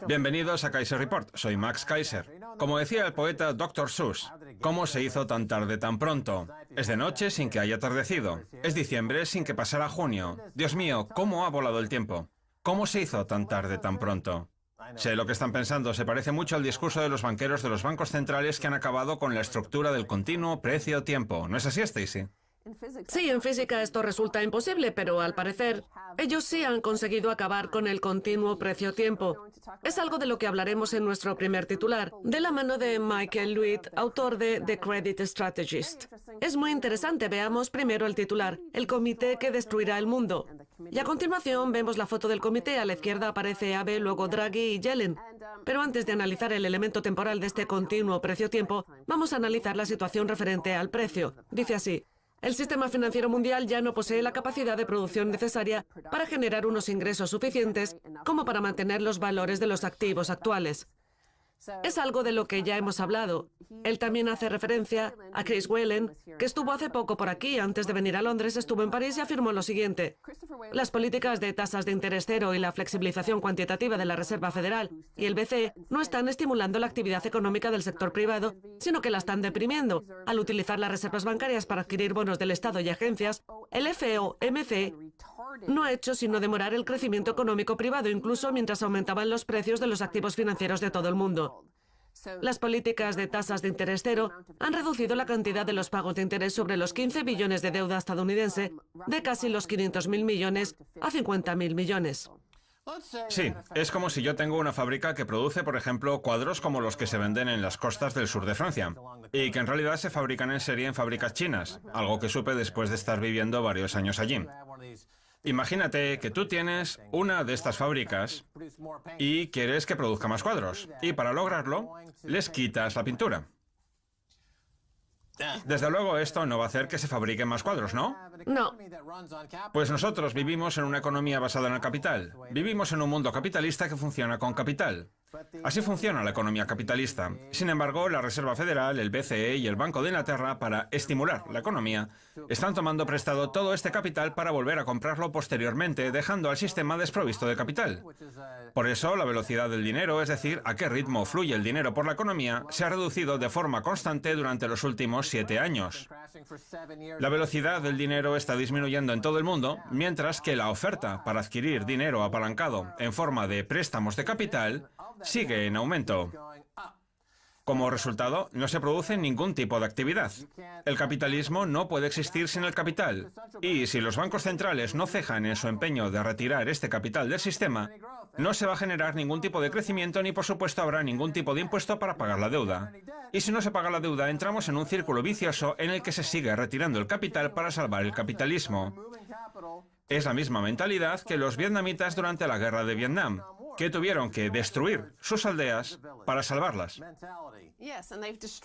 Bienvenidos a Kaiser Report, soy Max Kaiser. Como decía el poeta Dr. Seuss, ¿cómo se hizo tan tarde tan pronto? Es de noche sin que haya atardecido. Es diciembre sin que pasara junio. Dios mío, ¿cómo ha volado el tiempo? ¿Cómo se hizo tan tarde tan pronto? Sé lo que están pensando, se parece mucho al discurso de los banqueros de los bancos centrales que han acabado con la estructura del continuo precio-tiempo. ¿No es así, Stacy? Sí, en física esto resulta imposible, pero al parecer, ellos sí han conseguido acabar con el continuo precio-tiempo. Es algo de lo que hablaremos en nuestro primer titular, de la mano de Michael Lewitt, autor de The Credit Strategist. Es muy interesante, veamos primero el titular, el comité que destruirá el mundo. Y a continuación vemos la foto del comité, a la izquierda aparece Abe, luego Draghi y Yellen. Pero antes de analizar el elemento temporal de este continuo precio-tiempo, vamos a analizar la situación referente al precio. Dice así: el sistema financiero mundial ya no posee la capacidad de producción necesaria para generar unos ingresos suficientes como para mantener los valores de los activos actuales. Es algo de lo que ya hemos hablado. Él también hace referencia a Chris Whelan, que estuvo hace poco por aquí, antes de venir a Londres, estuvo en París y afirmó lo siguiente: las políticas de tasas de interés cero y la flexibilización cuantitativa de la Reserva Federal y el BCE no están estimulando la actividad económica del sector privado, sino que la están deprimiendo. Al utilizar las reservas bancarias para adquirir bonos del Estado y agencias, el FOMC no ha hecho sino demorar el crecimiento económico privado, incluso mientras aumentaban los precios de los activos financieros de todo el mundo. Las políticas de tasas de interés cero han reducido la cantidad de los pagos de interés sobre los 15 billones de deuda estadounidense de casi los 500.000 millones a 50.000 millones. Sí, es como si yo tengo una fábrica que produce, por ejemplo, cuadros como los que se venden en las costas del sur de Francia, y que en realidad se fabrican en serie en fábricas chinas, algo que supe después de estar viviendo varios años allí. Imagínate que tú tienes una de estas fábricas y quieres que produzca más cuadros, y para lograrlo, les quitas la pintura. Desde luego esto no va a hacer que se fabriquen más cuadros, ¿no? No. Pues nosotros vivimos en una economía basada en el capital. Vivimos en un mundo capitalista que funciona con capital. Así funciona la economía capitalista. Sin embargo, la Reserva Federal, el BCE y el Banco de Inglaterra, para estimular la economía, están tomando prestado todo este capital para volver a comprarlo posteriormente, dejando al sistema desprovisto de capital. Por eso, la velocidad del dinero, es decir, a qué ritmo fluye el dinero por la economía, se ha reducido de forma constante durante los últimos 7 años. La velocidad del dinero está disminuyendo en todo el mundo, mientras que la oferta para adquirir dinero apalancado en forma de préstamos de capital sigue en aumento. Como resultado, no se produce ningún tipo de actividad. El capitalismo no puede existir sin el capital. Y si los bancos centrales no cejan en su empeño de retirar este capital del sistema, no se va a generar ningún tipo de crecimiento ni, por supuesto, habrá ningún tipo de impuesto para pagar la deuda. Y si no se paga la deuda, entramos en un círculo vicioso en el que se sigue retirando el capital para salvar el capitalismo. Es la misma mentalidad que los vietnamitas durante la guerra de Vietnam, que tuvieron que destruir sus aldeas para salvarlas.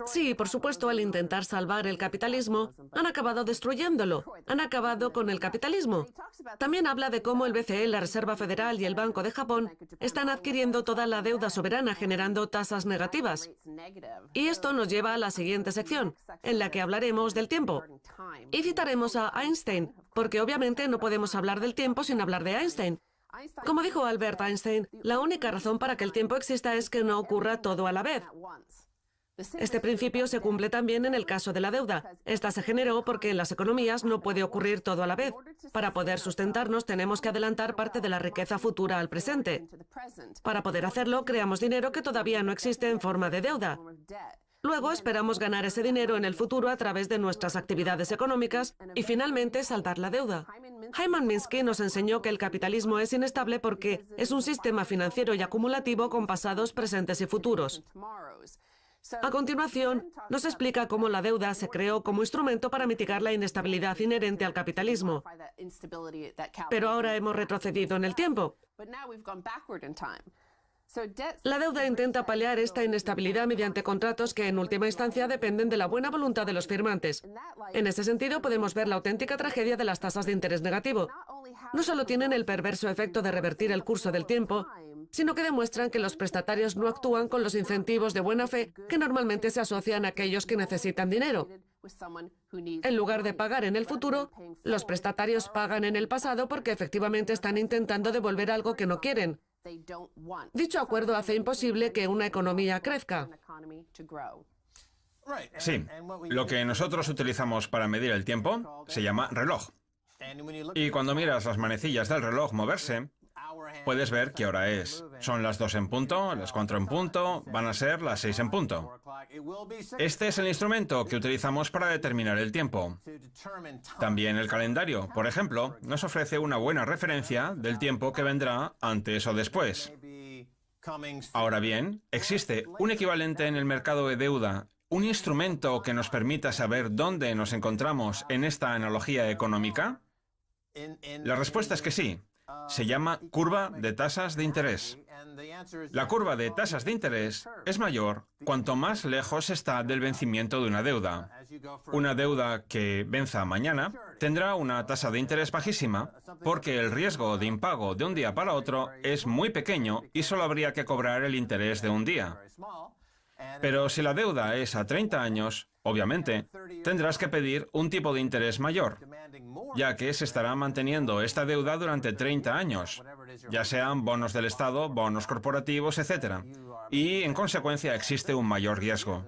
Sí, por supuesto, al intentar salvar el capitalismo, han acabado destruyéndolo. Han acabado con el capitalismo. También habla de cómo el BCE, la Reserva Federal y el Banco de Japón están adquiriendo toda la deuda soberana, generando tasas negativas. Y esto nos lleva a la siguiente sección, en la que hablaremos del tiempo. Y citaremos a Einstein, porque obviamente no podemos hablar del tiempo sin hablar de Einstein. Como dijo Albert Einstein, la única razón para que el tiempo exista es que no ocurra todo a la vez. Este principio se cumple también en el caso de la deuda. Esta se generó porque en las economías no puede ocurrir todo a la vez. Para poder sustentarnos tenemos que adelantar parte de la riqueza futura al presente. Para poder hacerlo, creamos dinero que todavía no existe en forma de deuda. Luego esperamos ganar ese dinero en el futuro a través de nuestras actividades económicas y finalmente saldar la deuda. Hyman Minsky nos enseñó que el capitalismo es inestable porque es un sistema financiero y acumulativo con pasados, presentes y futuros. A continuación, nos explica cómo la deuda se creó como instrumento para mitigar la inestabilidad inherente al capitalismo. Pero ahora hemos retrocedido en el tiempo. La deuda intenta paliar esta inestabilidad mediante contratos que en última instancia dependen de la buena voluntad de los firmantes. En ese sentido podemos ver la auténtica tragedia de las tasas de interés negativo. No solo tienen el perverso efecto de revertir el curso del tiempo, sino que demuestran que los prestatarios no actúan con los incentivos de buena fe que normalmente se asocian a aquellos que necesitan dinero. En lugar de pagar en el futuro, los prestatarios pagan en el pasado porque efectivamente están intentando devolver algo que no quieren. Dicho acuerdo hace imposible que una economía crezca. Sí, lo que nosotros utilizamos para medir el tiempo se llama reloj. Y cuando miras las manecillas del reloj moverse, puedes ver qué hora es. Son las 2 en punto, las 4 en punto, van a ser las 6 en punto. Este es el instrumento que utilizamos para determinar el tiempo. También el calendario, por ejemplo, nos ofrece una buena referencia del tiempo que vendrá antes o después. Ahora bien, ¿existe un equivalente en el mercado de deuda, un instrumento que nos permita saber dónde nos encontramos en esta analogía económica? La respuesta es que sí. Se llama curva de tasas de interés. La curva de tasas de interés es mayor cuanto más lejos está del vencimiento de una deuda. Una deuda que venza mañana tendrá una tasa de interés bajísima porque el riesgo de impago de un día para otro es muy pequeño y solo habría que cobrar el interés de un día. Pero si la deuda es a 30 años, obviamente, tendrás que pedir un tipo de interés mayor, ya que se estará manteniendo esta deuda durante 30 años, ya sean bonos del Estado, bonos corporativos, etc. Y, en consecuencia, existe un mayor riesgo.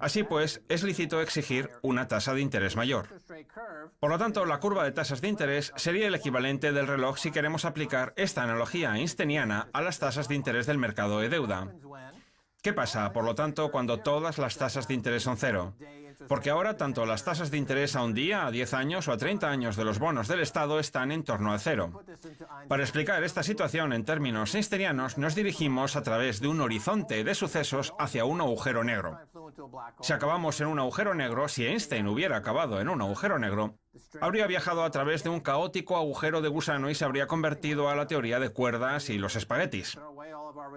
Así pues, es lícito exigir una tasa de interés mayor. Por lo tanto, la curva de tasas de interés sería el equivalente del reloj si queremos aplicar esta analogía einsteiniana a las tasas de interés del mercado de deuda. ¿Qué pasa, por lo tanto, cuando todas las tasas de interés son cero? Porque ahora tanto las tasas de interés a un día, a 10 años o a 30 años de los bonos del Estado están en torno al cero. Para explicar esta situación en términos einsteinianos, nos dirigimos a través de un horizonte de sucesos hacia un agujero negro. Si acabamos en un agujero negro, si Einstein hubiera acabado en un agujero negro, habría viajado a través de un caótico agujero de gusano y se habría convertido a la teoría de cuerdas y los espaguetis.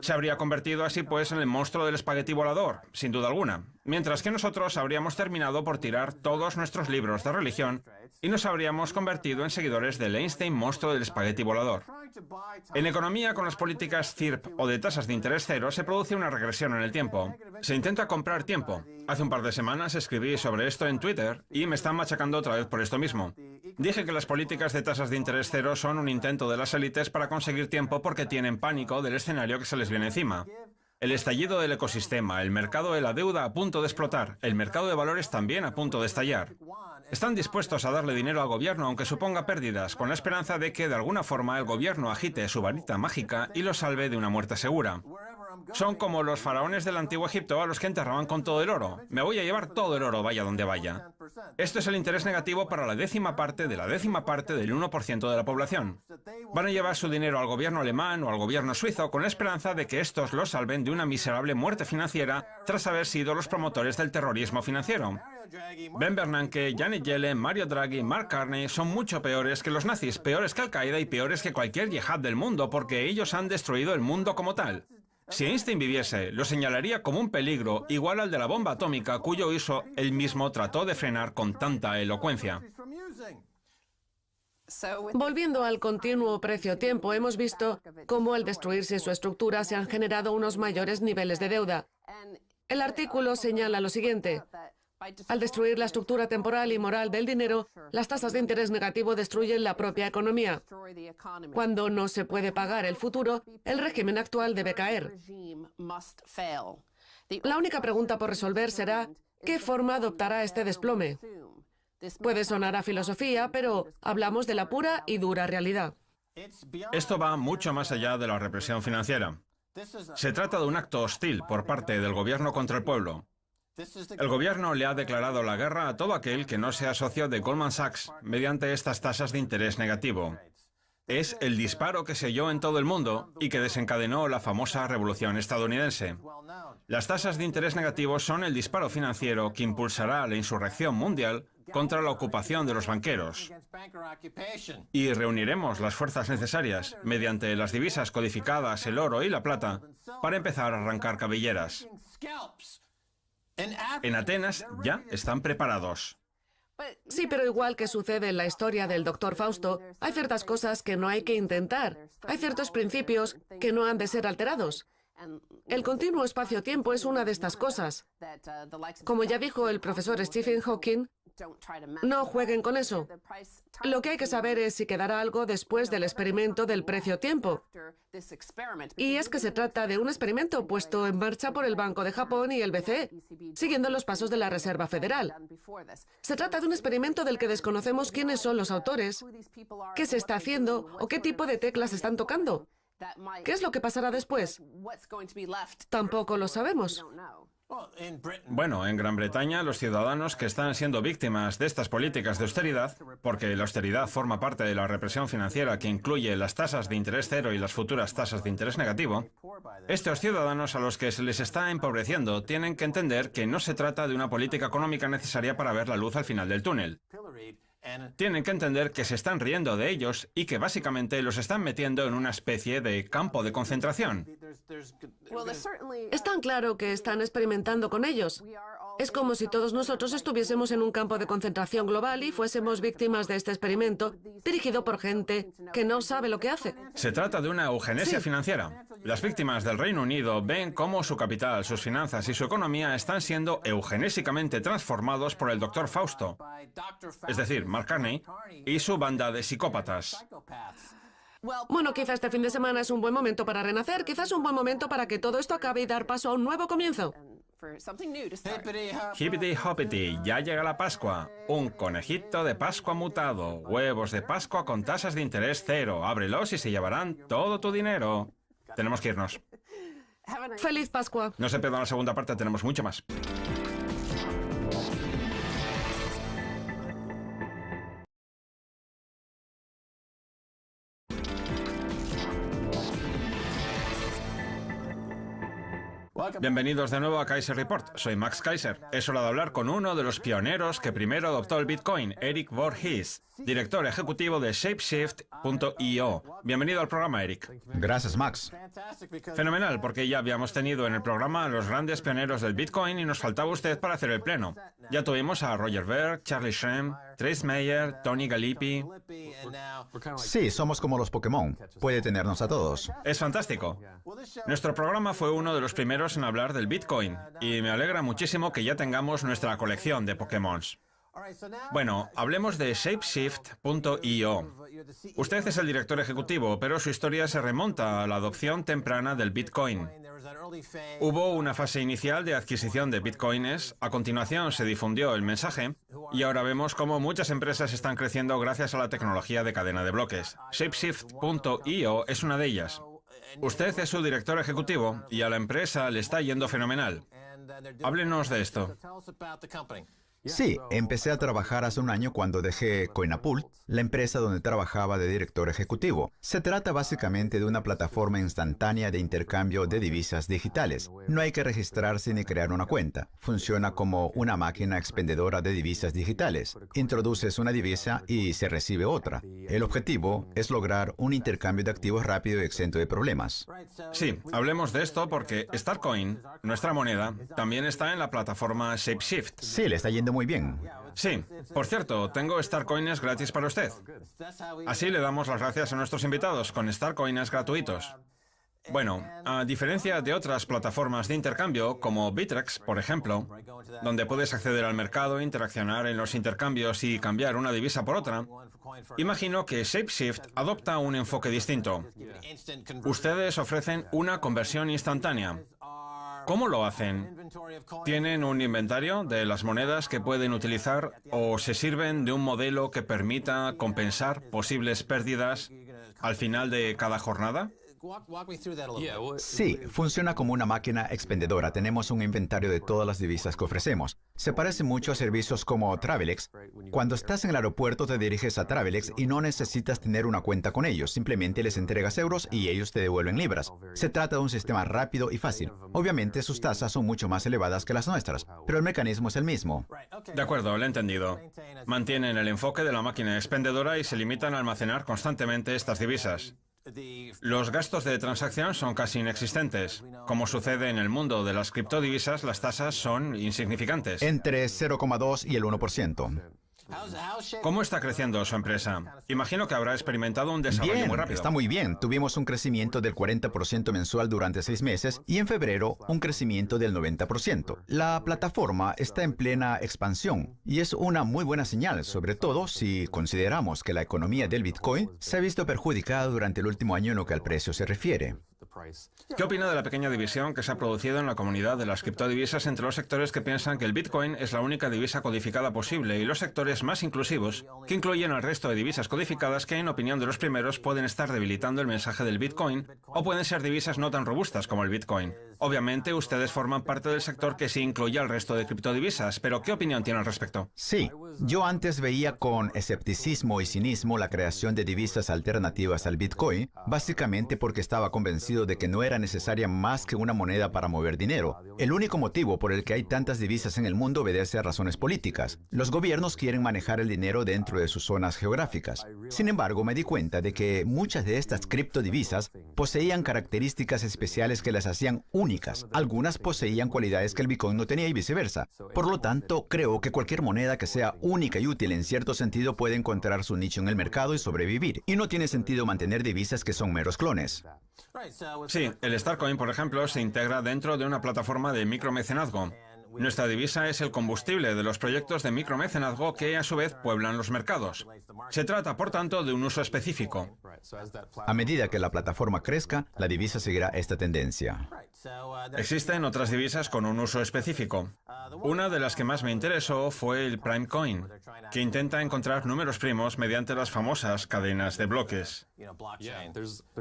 Se habría convertido así pues en el monstruo del espagueti volador, sin duda alguna, mientras que nosotros habríamos terminado por tirar todos nuestros libros de religión y nos habríamos convertido en seguidores del Einstein monstruo del espagueti volador. En economía, con las políticas ZIRP o de tasas de interés cero, se produce una regresión en el tiempo. Se intenta comprar tiempo. Hace un par de semanas escribí sobre esto en Twitter y me están machacando otra vez por esto mismo. Dije que las políticas de tasas de interés cero son un intento de las élites para conseguir tiempo porque tienen pánico del escenario que se les viene encima. El estallido del ecosistema, el mercado de la deuda a punto de explotar, el mercado de valores también a punto de estallar. Están dispuestos a darle dinero al gobierno aunque suponga pérdidas, con la esperanza de que de alguna forma el gobierno agite su varita mágica y los salve de una muerte segura. Son como los faraones del antiguo Egipto a los que enterraban con todo el oro. Me voy a llevar todo el oro, vaya donde vaya. Esto es el interés negativo para la décima parte de la décima parte del 1% de la población. Van a llevar su dinero al gobierno alemán o al gobierno suizo con la esperanza de que estos los salven de una miserable muerte financiera tras haber sido los promotores del terrorismo financiero. Ben Bernanke, Janet Yellen, Mario Draghi, Mark Carney son mucho peores que los nazis, peores que Al-Qaeda y peores que cualquier yihad del mundo porque ellos han destruido el mundo como tal. Si Einstein viviese, lo señalaría como un peligro igual al de la bomba atómica cuyo uso él mismo trató de frenar con tanta elocuencia. Volviendo al continuo precio-tiempo, hemos visto cómo al destruirse su estructura se han generado unos mayores niveles de deuda. El artículo señala lo siguiente. Al destruir la estructura temporal y moral del dinero, las tasas de interés negativo destruyen la propia economía. Cuando no se puede pagar el futuro, el régimen actual debe caer. La única pregunta por resolver será, ¿qué forma adoptará este desplome? Puede sonar a filosofía, pero hablamos de la pura y dura realidad. Esto va mucho más allá de la represión financiera. Se trata de un acto hostil por parte del gobierno contra el pueblo. El gobierno le ha declarado la guerra a todo aquel que no sea socio de Goldman Sachs mediante estas tasas de interés negativo. Es el disparo que se oyó en todo el mundo y que desencadenó la famosa revolución estadounidense. Las tasas de interés negativos son el disparo financiero que impulsará la insurrección mundial contra la ocupación de los banqueros. Y reuniremos las fuerzas necesarias, mediante las divisas codificadas, el oro y la plata, para empezar a arrancar cabelleras. En Atenas ya están preparados. Sí, pero igual que sucede en la historia del Dr. Fausto, hay ciertas cosas que no hay que intentar. Hay ciertos principios que no han de ser alterados. El continuo espacio-tiempo es una de estas cosas. Como ya dijo el profesor Stephen Hawking, no jueguen con eso. Lo que hay que saber es si quedará algo después del experimento del precio-tiempo. Y es que se trata de un experimento puesto en marcha por el Banco de Japón y el BCE, siguiendo los pasos de la Reserva Federal. Se trata de un experimento del que desconocemos quiénes son los autores, qué se está haciendo o qué tipo de teclas están tocando. ¿Qué es lo que pasará después? Tampoco lo sabemos. Bueno, en Gran Bretaña, los ciudadanos que están siendo víctimas de estas políticas de austeridad, porque la austeridad forma parte de la represión financiera que incluye las tasas de interés cero y las futuras tasas de interés negativo, estos ciudadanos a los que se les está empobreciendo tienen que entender que no se trata de una política económica necesaria para ver la luz al final del túnel. Tienen que entender que se están riendo de ellos y que básicamente los están metiendo en una especie de campo de concentración. Es tan claro que están experimentando con ellos. Es como si todos nosotros estuviésemos en un campo de concentración global y fuésemos víctimas de este experimento, dirigido por gente que no sabe lo que hace. Se trata de una eugenesia financiera. Las víctimas del Reino Unido ven cómo su capital, sus finanzas y su economía están siendo eugenésicamente transformados por el Dr. Fausto, es decir, Mark Carney, y su banda de psicópatas. Bueno, quizá este fin de semana es un buen momento para renacer, quizás un buen momento para que todo esto acabe y dar paso a un nuevo comienzo. Hippity hoppity, ya llega la Pascua. Un conejito de Pascua mutado, huevos de Pascua con tasas de interés cero. Ábrelos y se llevarán todo tu dinero. Tenemos que irnos. ¡Feliz Pascua! No se pierdan la segunda parte, tenemos mucho más. Bienvenidos de nuevo a Kaiser Report. Soy Max Kaiser. Es hora de hablar con uno de los pioneros que primero adoptó el Bitcoin, Eric Voorhees, director ejecutivo de Shapeshift.io. Bienvenido al programa, Eric. Gracias, Max. Fenomenal, porque ya habíamos tenido en el programa a los grandes pioneros del Bitcoin y nos faltaba usted para hacer el pleno. Ya tuvimos a Roger Ver, Charlie Shrem, Trace Mayer, Tony Galippi. Sí, somos como los Pokémon. Puede tenernos a todos. Es fantástico. Nuestro programa fue uno de los primeros en hablar del Bitcoin y me alegra muchísimo que ya tengamos nuestra colección de Pokémons. Bueno, hablemos de Shapeshift.io. Usted es el director ejecutivo, pero su historia se remonta a la adopción temprana del Bitcoin. Hubo una fase inicial de adquisición de Bitcoins, a continuación se difundió el mensaje y ahora vemos cómo muchas empresas están creciendo gracias a la tecnología de cadena de bloques. Shapeshift.io es una de ellas. Usted es su director ejecutivo y a la empresa le está yendo fenomenal. Háblenos de esto. Sí, empecé a trabajar hace un año cuando dejé Coinapult, la empresa donde trabajaba de director ejecutivo. Se trata básicamente de una plataforma instantánea de intercambio de divisas digitales. No hay que registrarse ni crear una cuenta. Funciona como una máquina expendedora de divisas digitales. Introduces una divisa y se recibe otra. El objetivo es lograr un intercambio de activos rápido y exento de problemas. Sí, hablemos de esto porque Starcoin, nuestra moneda, también está en la plataforma Shapeshift. Sí, le está yendo muy bien. Sí, por cierto, tengo Starcoins gratis para usted. Así le damos las gracias a nuestros invitados con Starcoins gratuitos. Bueno, a diferencia de otras plataformas de intercambio, como Bittrex, por ejemplo, donde puedes acceder al mercado, interaccionar en los intercambios y cambiar una divisa por otra, imagino que Shapeshift adopta un enfoque distinto. Ustedes ofrecen una conversión instantánea. ¿Cómo lo hacen? ¿Tienen un inventario de las monedas que pueden utilizar o se sirven de un modelo que permita compensar posibles pérdidas al final de cada jornada? Sí, funciona como una máquina expendedora. Tenemos un inventario de todas las divisas que ofrecemos. Se parece mucho a servicios como Travelex. Cuando estás en el aeropuerto te diriges a Travelex y no necesitas tener una cuenta con ellos. Simplemente les entregas euros y ellos te devuelven libras. Se trata de un sistema rápido y fácil. Obviamente sus tasas son mucho más elevadas que las nuestras, pero el mecanismo es el mismo. De acuerdo, lo he entendido. Mantienen el enfoque de la máquina expendedora y se limitan a almacenar constantemente estas divisas. Los gastos de transacción son casi inexistentes. Como sucede en el mundo de las criptodivisas, las tasas son insignificantes. Entre 0,2 y el 1%. ¿Cómo está creciendo su empresa? Imagino que habrá experimentado un desarrollo Bien, muy rápido. está muy bien. Tuvimos un crecimiento del 40% mensual durante 6 meses y en febrero un crecimiento del 90%. La plataforma está en plena expansión y es una muy buena señal, sobre todo si consideramos que la economía del Bitcoin se ha visto perjudicada durante el último año en lo que al precio se refiere. ¿Qué opina de la pequeña división que se ha producido en la comunidad de las criptodivisas entre los sectores que piensan que el Bitcoin es la única divisa codificada posible y los sectores más inclusivos, que incluyen al resto de divisas codificadas que, en opinión de los primeros, pueden estar debilitando el mensaje del Bitcoin o pueden ser divisas no tan robustas como el Bitcoin? Obviamente, ustedes forman parte del sector que sí incluye al resto de criptodivisas, pero ¿qué opinión tiene al respecto? Sí, yo antes veía con escepticismo y cinismo la creación de divisas alternativas al Bitcoin, básicamente porque estaba convencido de que no era necesaria más que una moneda para mover dinero. El único motivo por el que hay tantas divisas en el mundo obedece a razones políticas. Los gobiernos quieren manejar el dinero dentro de sus zonas geográficas. Sin embargo, me di cuenta de que muchas de estas criptodivisas poseían características especiales que las hacían únicas. Algunas poseían cualidades que el Bitcoin no tenía y viceversa. Por lo tanto, creo que cualquier moneda que sea única y útil en cierto sentido puede encontrar su nicho en el mercado y sobrevivir. Y no tiene sentido mantener divisas que son meros clones. Sí, el Starcoin, por ejemplo, se integra dentro de una plataforma de micromecenazgo. Nuestra divisa es el combustible de los proyectos de micromecenazgo que, a su vez, pueblan los mercados. Se trata, por tanto, de un uso específico. A medida que la plataforma crezca, la divisa seguirá esta tendencia. Existen otras divisas con un uso específico. Una de las que más me interesó fue el Primecoin, que intenta encontrar números primos mediante las famosas cadenas de bloques.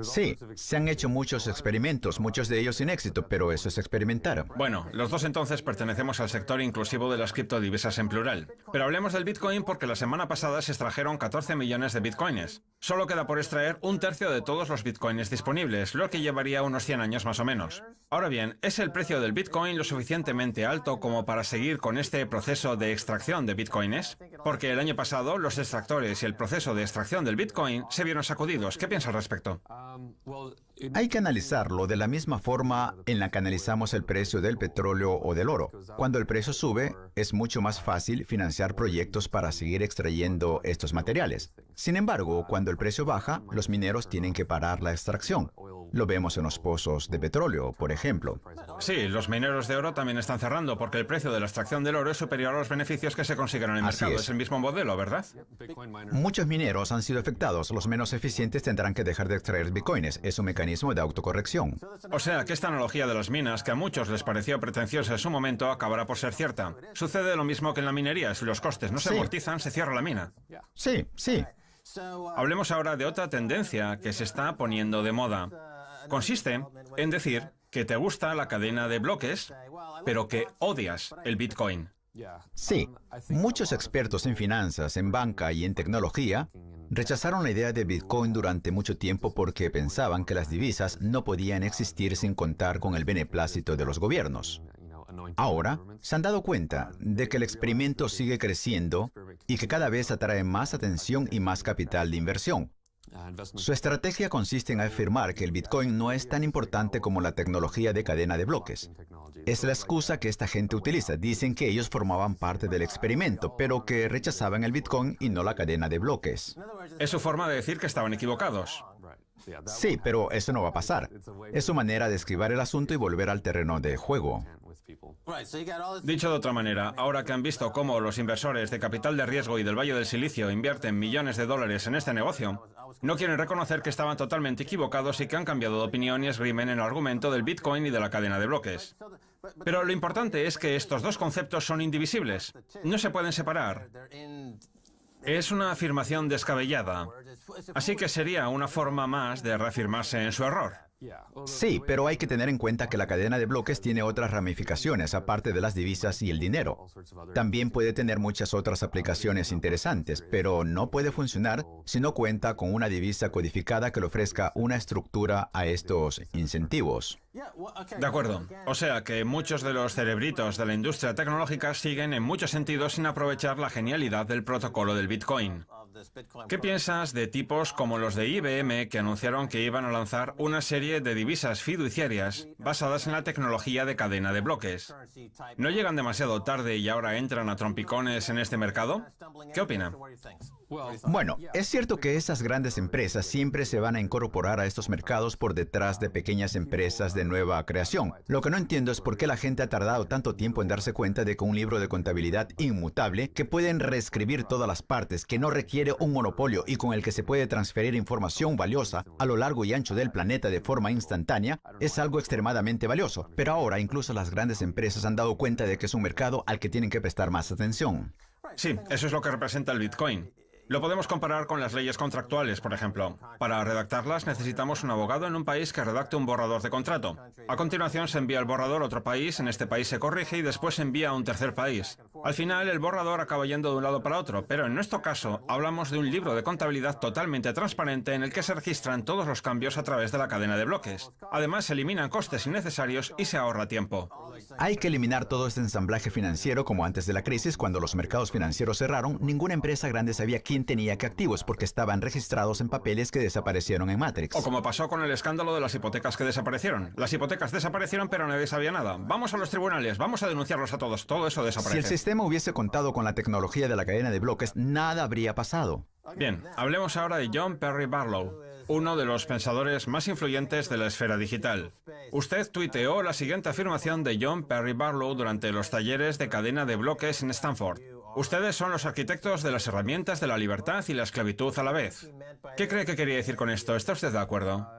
Sí, se han hecho muchos experimentos, muchos de ellos sin éxito, pero eso es experimentar. Bueno, los dos entonces pertenecemos al sector inclusivo de las criptodivisas en plural. Pero hablemos del Bitcoin porque la semana pasada se extrajeron 14 millones de Bitcoins. Solo queda por extraer un tercio de todos los Bitcoins disponibles, lo que llevaría unos 100 años más o menos. Ahora bien, ¿es el precio del Bitcoin lo suficientemente alto como para seguir con este proceso de extracción de Bitcoins? Porque el año pasado los extractores y el proceso de extracción del Bitcoin se vieron sacudidos. ¿Qué piensa al respecto? Hay que analizarlo de la misma forma en la que analizamos el precio del petróleo o del oro. Cuando el precio sube, es mucho más fácil financiar proyectos para seguir extrayendo estos materiales. Sin embargo, cuando el precio baja, los mineros tienen que parar la extracción. Lo vemos en los pozos de petróleo, por ejemplo. Sí, los mineros de oro también están cerrando porque el precio de la extracción del oro es superior a los beneficios que se consiguen en el Así mercado. es. Es el mismo modelo, ¿verdad? Muchos mineros han sido afectados. Los menos eficientes tendrán que dejar de extraer bitcoins. Es un mecanismo de autocorrección. O sea, que esta analogía de las minas, que a muchos les pareció pretenciosa en su momento, acabará por ser cierta. Sucede lo mismo que en la minería. Si los costes no se Sí. amortizan, se cierra la mina. Sí, sí. Hablemos ahora de otra tendencia que se está poniendo de moda. Consiste en decir que te gusta la cadena de bloques, pero que odias el Bitcoin. Sí, muchos expertos en finanzas, en banca y en tecnología rechazaron la idea de Bitcoin durante mucho tiempo porque pensaban que las divisas no podían existir sin contar con el beneplácito de los gobiernos. Ahora, se han dado cuenta de que el experimento sigue creciendo y que cada vez atrae más atención y más capital de inversión. Su estrategia consiste en afirmar que el Bitcoin no es tan importante como la tecnología de cadena de bloques. Es la excusa que esta gente utiliza. Dicen que ellos formaban parte del experimento, pero que rechazaban el Bitcoin y no la cadena de bloques. Es su forma de decir que estaban equivocados. Sí, pero eso no va a pasar. Es su manera de esquivar el asunto y volver al terreno de juego. Dicho de otra manera, ahora que han visto cómo los inversores de capital de riesgo y del Valle del Silicio invierten millones de dólares en este negocio, no quieren reconocer que estaban totalmente equivocados y que han cambiado de opinión y esgrimen el argumento del Bitcoin y de la cadena de bloques. Pero lo importante es que estos dos conceptos son indivisibles. No se pueden separar. Es una afirmación descabellada. Así que sería una forma más de reafirmarse en su error. Sí, pero hay que tener en cuenta que la cadena de bloques tiene otras ramificaciones, aparte de las divisas y el dinero. También puede tener muchas otras aplicaciones interesantes, pero no puede funcionar si no cuenta con una divisa codificada que le ofrezca una estructura a estos incentivos. De acuerdo. O sea que muchos de los cerebritos de la industria tecnológica siguen en muchos sentidos sin aprovechar la genialidad del protocolo del Bitcoin. ¿Qué piensas de tipos como los de IBM que anunciaron que iban a lanzar una serie de divisas fiduciarias basadas en la tecnología de cadena de bloques? ¿No llegan demasiado tarde y ahora entran a trompicones en este mercado? ¿Qué opina? Bueno, es cierto que esas grandes empresas siempre se van a incorporar a estos mercados por detrás de pequeñas empresas de nueva creación. Lo que no entiendo es por qué la gente ha tardado tanto tiempo en darse cuenta de que un libro de contabilidad inmutable, que pueden reescribir todas las partes, que no requiere un monopolio y con el que se puede transferir información valiosa a lo largo y ancho del planeta de forma instantánea, es algo extremadamente valioso. Pero ahora incluso las grandes empresas han dado cuenta de que es un mercado al que tienen que prestar más atención. Sí, eso es lo que representa el Bitcoin. Lo podemos comparar con las leyes contractuales, por ejemplo. Para redactarlas necesitamos un abogado en un país que redacte un borrador de contrato. A continuación se envía el borrador a otro país, en este país se corrige y después se envía a un tercer país. Al final el borrador acaba yendo de un lado para otro, pero en nuestro caso hablamos de un libro de contabilidad totalmente transparente en el que se registran todos los cambios a través de la cadena de bloques. Además se eliminan costes innecesarios y se ahorra tiempo. Hay que eliminar todo este ensamblaje financiero como antes de la crisis, cuando los mercados financieros cerraron, ninguna empresa grande sabía quién tenía qué activos porque estaban registrados en papeles que desaparecieron en Matrix. O como pasó con el escándalo de las hipotecas que desaparecieron. Las hipotecas desaparecieron pero nadie sabía nada. Vamos a los tribunales, vamos a denunciarlos a todos, todo eso desaparece. Si el sistema hubiese contado con la tecnología de la cadena de bloques, nada habría pasado. Bien, hablemos ahora de John Perry Barlow, uno de los pensadores más influyentes de la esfera digital. Usted tuiteó la siguiente afirmación de John Perry Barlow durante los talleres de cadena de bloques en Stanford. Ustedes son los arquitectos de las herramientas de la libertad y la esclavitud a la vez. ¿Qué cree que quería decir con esto? ¿Está usted de acuerdo?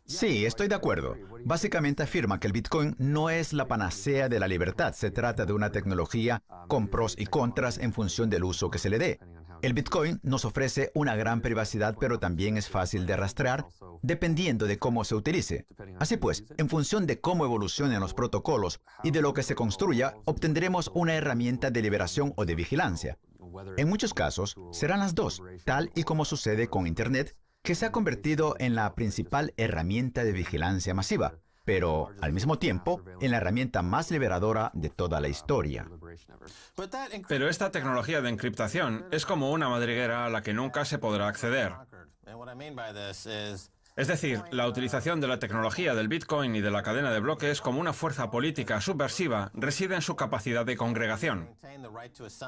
Sí, estoy de acuerdo. Básicamente afirma que el Bitcoin no es la panacea de la libertad. Se trata de una tecnología con pros y contras en función del uso que se le dé. El Bitcoin nos ofrece una gran privacidad, pero también es fácil de rastrear, dependiendo de cómo se utilice. Así pues, en función de cómo evolucionen los protocolos y de lo que se construya, obtendremos una herramienta de liberación o de vigilancia. En muchos casos, serán las dos, tal y como sucede con Internet, que se ha convertido en la principal herramienta de vigilancia masiva, pero al mismo tiempo en la herramienta más liberadora de toda la historia. Pero esta tecnología de encriptación es como una madriguera a la que nunca se podrá acceder. Es decir, la utilización de la tecnología del Bitcoin y de la cadena de bloques como una fuerza política subversiva reside en su capacidad de congregación.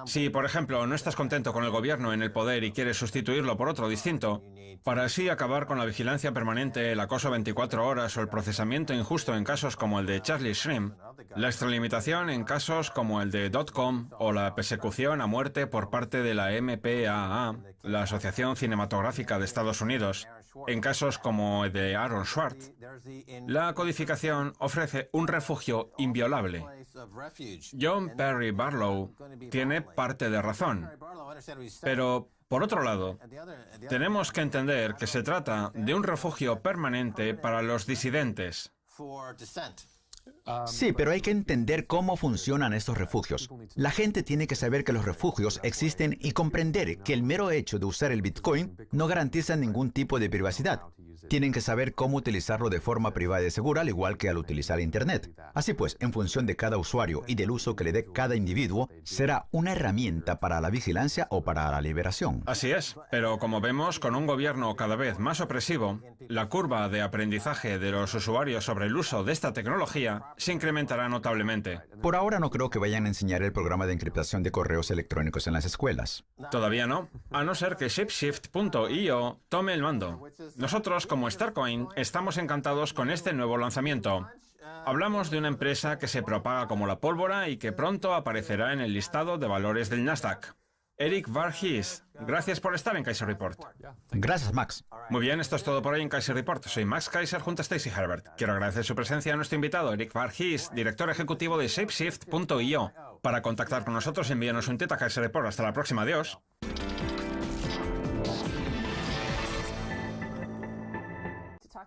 Si, por ejemplo, no estás contento con el gobierno en el poder y quieres sustituirlo por otro distinto, para así acabar con la vigilancia permanente, el acoso 24 horas o el procesamiento injusto en casos como el de Charlie Shrimp, la extralimitación en casos como el de .com o la persecución a muerte por parte de la MPAA, la Asociación Cinematográfica de Estados Unidos, en casos como el de Aaron Swartz, la codificación ofrece un refugio inviolable. John Perry Barlow tiene parte de razón, pero por otro lado, tenemos que entender que se trata de un refugio permanente para los disidentes. Sí, pero hay que entender cómo funcionan estos refugios. La gente tiene que saber que los refugios existen y comprender que el mero hecho de usar el Bitcoin no garantiza ningún tipo de privacidad. Tienen que saber cómo utilizarlo de forma privada y segura, al igual que al utilizar Internet. Así pues, en función de cada usuario y del uso que le dé cada individuo, será una herramienta para la vigilancia o para la liberación. Así es, pero como vemos, con un gobierno cada vez más opresivo, la curva de aprendizaje de los usuarios sobre el uso de esta tecnología se incrementará notablemente. Por ahora no creo que vayan a enseñar el programa de encriptación de correos electrónicos en las escuelas. Todavía no, a no ser que Shapeshift.io tome el mando. Nosotros, como Starcoin, estamos encantados con este nuevo lanzamiento. Hablamos de una empresa que se propaga como la pólvora y que pronto aparecerá en el listado de valores del Nasdaq. Eric Varghese, gracias por estar en Kaiser Report. Gracias, Max. Muy bien, esto es todo por hoy en Kaiser Report. Soy Max Kaiser junto a Stacy Herbert. Quiero agradecer su presencia a nuestro invitado, Eric Varghese, director ejecutivo de Shapeshift.io. Para contactar con nosotros, envíenos un tweet a Kaiser Report. Hasta la próxima, adiós.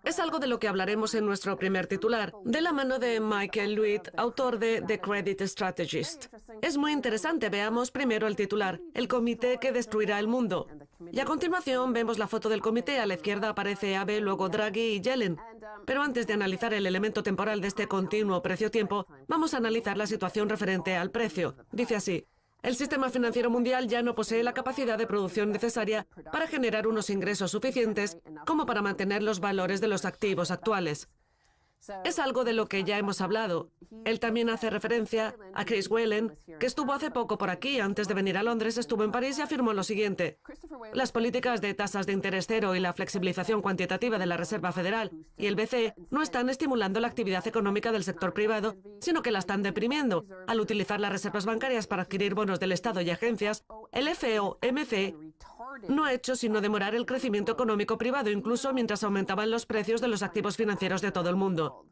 Es algo de lo que hablaremos en nuestro primer titular, de la mano de Michael Lewitt, autor de The Credit Strategist. Es muy interesante. Veamos primero el titular, el comité que destruirá el mundo. Y a continuación vemos la foto del comité. A la izquierda aparece Abe, luego Draghi y Yellen. Pero antes de analizar el elemento temporal de este continuo precio-tiempo, vamos a analizar la situación referente al precio. Dice así: El sistema financiero mundial ya no posee la capacidad de producción necesaria para generar unos ingresos suficientes como para mantener los valores de los activos actuales. Es algo de lo que ya hemos hablado. Él también hace referencia a Chris Whelan, que estuvo hace poco por aquí, antes de venir a Londres, estuvo en París y afirmó lo siguiente: las políticas de tasas de interés cero y la flexibilización cuantitativa de la Reserva Federal y el BCE no están estimulando la actividad económica del sector privado, sino que la están deprimiendo. Al utilizar las reservas bancarias para adquirir bonos del Estado y agencias, el FOMC no ha hecho sino demorar el crecimiento económico privado, incluso mientras aumentaban los precios de los activos financieros de todo el mundo.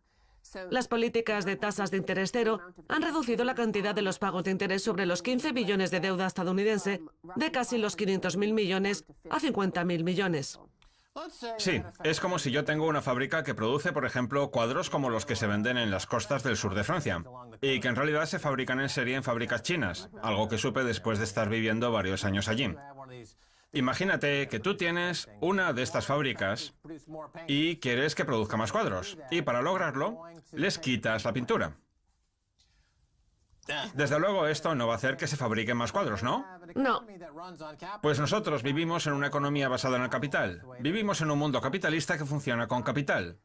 Las políticas de tasas de interés cero han reducido la cantidad de los pagos de interés sobre los 15 billones de deuda estadounidense de casi los 500.000 millones a 50.000 millones. Sí, es como si yo tengo una fábrica que produce, por ejemplo, cuadros como los que se venden en las costas del sur de Francia, y que en realidad se fabrican en serie en fábricas chinas, algo que supe después de estar viviendo varios años allí. Imagínate que tú tienes una de estas fábricas y quieres que produzca más cuadros, y para lograrlo, les quitas la pintura. Desde luego, esto no va a hacer que se fabriquen más cuadros, ¿no? No. Pues nosotros vivimos en una economía basada en el capital. Vivimos en un mundo capitalista que funciona con capital.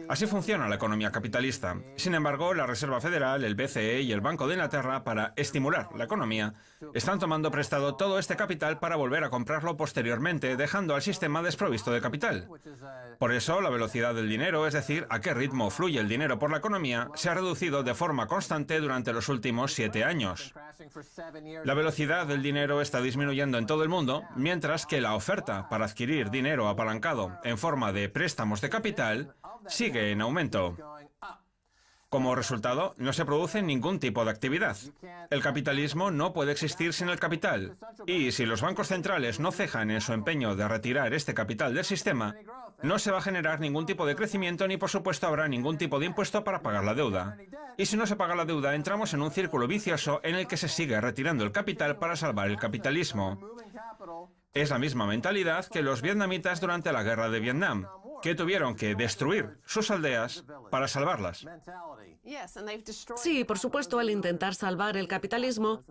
Así funciona la economía capitalista. Sin embargo, la Reserva Federal, el BCE y el Banco de Inglaterra, para estimular la economía, están tomando prestado todo este capital para volver a comprarlo posteriormente, dejando al sistema desprovisto de capital. Por eso, la velocidad del dinero, es decir, a qué ritmo fluye el dinero por la economía, se ha reducido de forma constante durante los últimos 7 años. La velocidad del dinero está disminuyendo en todo el mundo, mientras que la oferta para adquirir dinero apalancado en forma de préstamos de capital sigue en aumento. Como resultado, no se produce ningún tipo de actividad. El capitalismo no puede existir sin el capital. Y si los bancos centrales no cejan en su empeño de retirar este capital del sistema, no se va a generar ningún tipo de crecimiento ni, por supuesto, habrá ningún tipo de impuesto para pagar la deuda. Y si no se paga la deuda, entramos en un círculo vicioso en el que se sigue retirando el capital para salvar el capitalismo. Es la misma mentalidad que los vietnamitas durante la guerra de Vietnam, que tuvieron que destruir sus aldeas para salvarlas. Sí, por supuesto, al intentar salvar el capitalismo,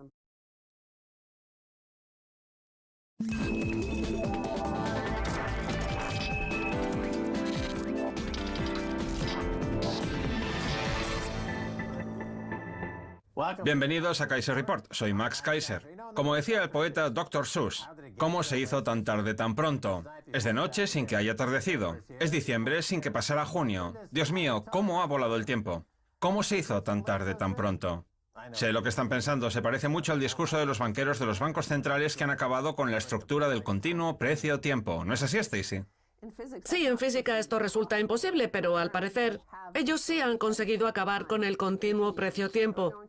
Bienvenidos a Kaiser Report, soy Max Kaiser. Como decía el poeta Dr. Seuss, ¿cómo se hizo tan tarde tan pronto? Es de noche sin que haya atardecido. Es diciembre sin que pasara junio. Dios mío, ¿cómo ha volado el tiempo? ¿Cómo se hizo tan tarde tan pronto? Sé lo que están pensando, se parece mucho al discurso de los banqueros de los bancos centrales que han acabado con la estructura del continuo precio-tiempo. ¿No es así, Stacy? sí, en física esto resulta imposible, pero al parecer, ellos sí han conseguido acabar con el continuo precio-tiempo.